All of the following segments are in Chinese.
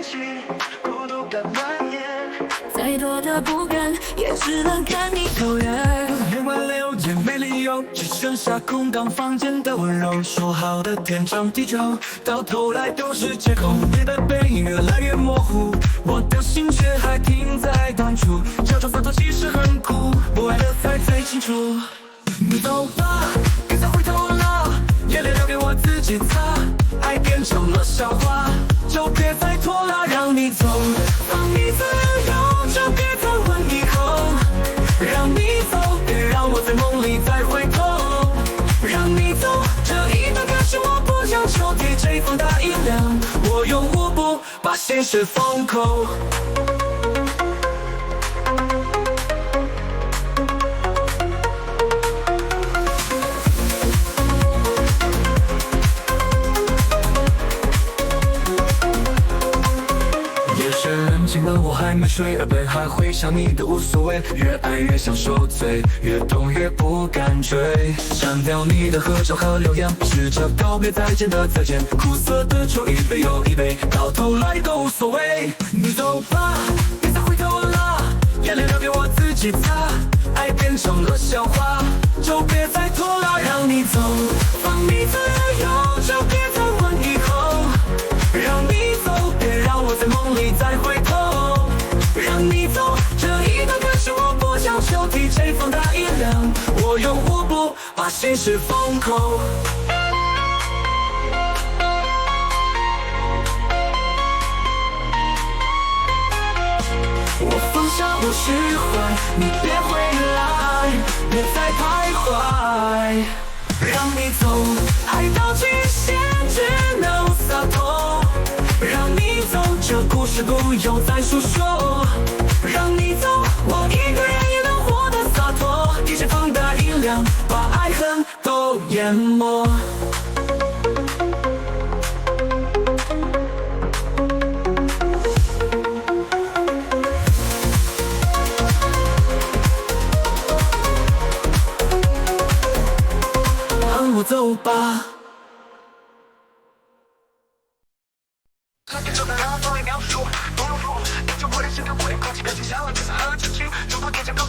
起，孤独感蔓延。再多的不甘，也只能跟你走远。夜晚6点没理由，只剩下空荡房间的温柔。说好的天长地久，到头来都是借口。你的背影越来越模糊，我的心却还停在当初。假装洒脱其实很苦，我爱的才最清楚。你走吧，别再回头了，眼泪留给我自己擦。爱变成了笑话，就别再拖拉，让你走，放你自由，就别再问以后。让你走，别让我在梦里再回头。让你走，这一段感情我不强求 DJ 放大音量，我用舞步把现实封口。冷静了，我还没睡，耳边还会想你的无所谓。越爱越想受罪，越懂越不敢追。删掉你的合照和留言，试着告别再见的再见。苦涩的酒一杯又一杯，到头来都无所谓。你走吧，别再回头了，眼泪留给我自己擦。爱变成了笑话，就别再拖拉，让你走，放你自由，就别再问以后。让你走，别让我在梦里再回头。让你走，这一段感情我不强求 DJ 放大音量，我用舞步把心事封口。我放下我释怀，你别回来，别再徘徊。让你走，爱到极限只能洒脱。让你走，这故事不用再诉说。让你走，我一个人也能活得洒脱。DJ 放大音量，把爱恨都淹没。让我走吧。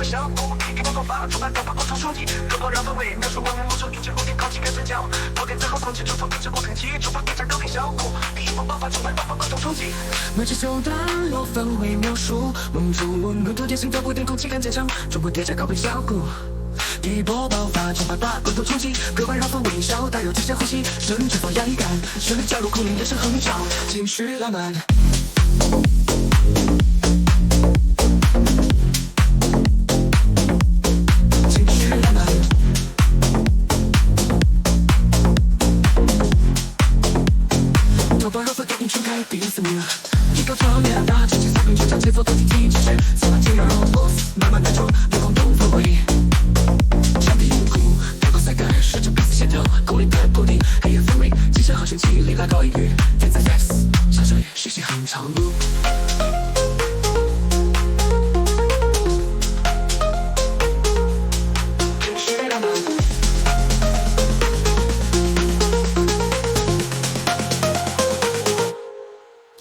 效果，一波爆发，触发高发高潮冲击，突破让氛围描述完美魔术，一直不停靠近跟嘴角，多点最后放弃突破，一直不肯急，触发变成高频效果，一波爆发，触发高发高潮冲击，每次就段落氛围描述，蒙住温度点心都不停空气跟渐长，逐步叠加高频效果。一波爆发，触发大滚动冲击，格外让氛围小，带有极限呼吸，甚至放压抑感，旋律加入空灵眼神横跳，情绪浪漫。第一次你了，一个场面大，激情撒并全场节奏都挺极致，走到尽让 boss 慢慢带走，别晃动氛围。场地酷，带过赛感，顺着彼此线条，够力的固定，黑夜氛围，机械和弦气力拉高音域，天才 flex， 下水讯息很长路。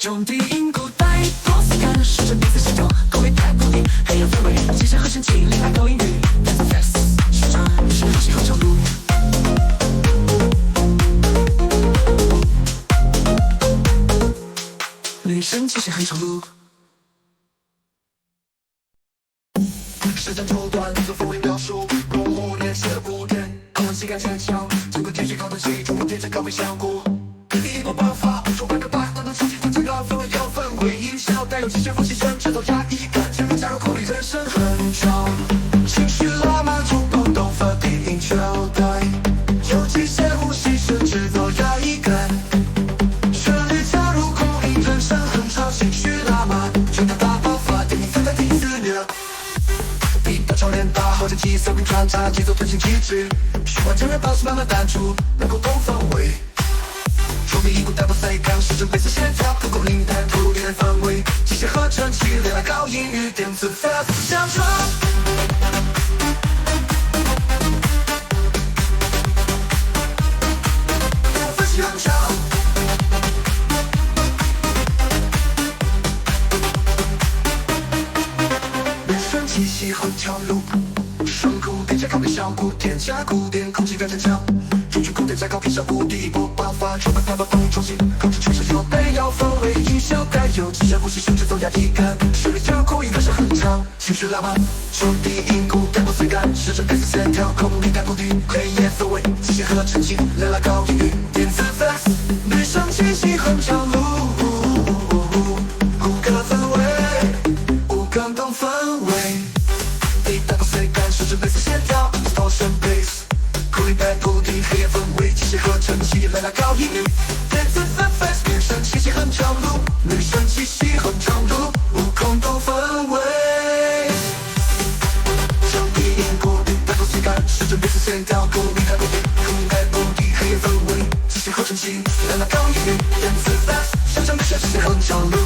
中低音鼓带波斯感，顺着彼此线条，够力太固定，黑夜氛围，机械和弦气力拉高音域，天才 flex， 旋转是呼吸和长路。女生气息很长路。时间抽断，做氛围描述，过5年写的古典，空气感全强，整个天气高的气，逐步叠加高频效果。一波爆发，触发个大滚动冲击，放进让氛围有氛围音效，带有极限呼吸声，制造压抑感，前面加入口里人声很长，情绪浪漫，触碰动发低音球带，有极限呼吸声，制造压抑感，旋律加入口音人声很长，情绪浪漫，全场大爆发，电影分在第4秒。一道超连大，后着气色并穿插，节奏吞进极致，循环渐热保持慢慢淡出，能够动氛围。中低音鼓带波塞感，时针贝斯线条，不够灵感，投入点氛围，机械合成器，连来高音域，电子 fast 相传。分析很长，气息很强露，声鼓叠加高频效果，添加鼓点，空气感增强。中军鼓点在高频上不第一波爆发，充满它把风重新控制全身有备要氛围，音效带有直线呼吸，甚至走压抑感。旋律加鼓音格式很长，情绪拉满，中低音鼓带波随感，试着配合线条，空灵感不低，黑夜氛围，机械和沉静，来拉高音域，电子 flex， 女生气息很强露，五个氛围，五感动氛围，低带波随感，试着类似线条 ，distortion bass。鼓励带不低，黑夜氛围，机械和沉气，来拉高音域。电子 flex， 女生气息很长露，女生气息很长露，无空洞氛围。中低音鼓励带不随感，试着类似线条，鼓励带不低，鼓励带不低，黑夜氛围，机械和沉气，来拉高音域。电子 flex，想象女生气息很长露。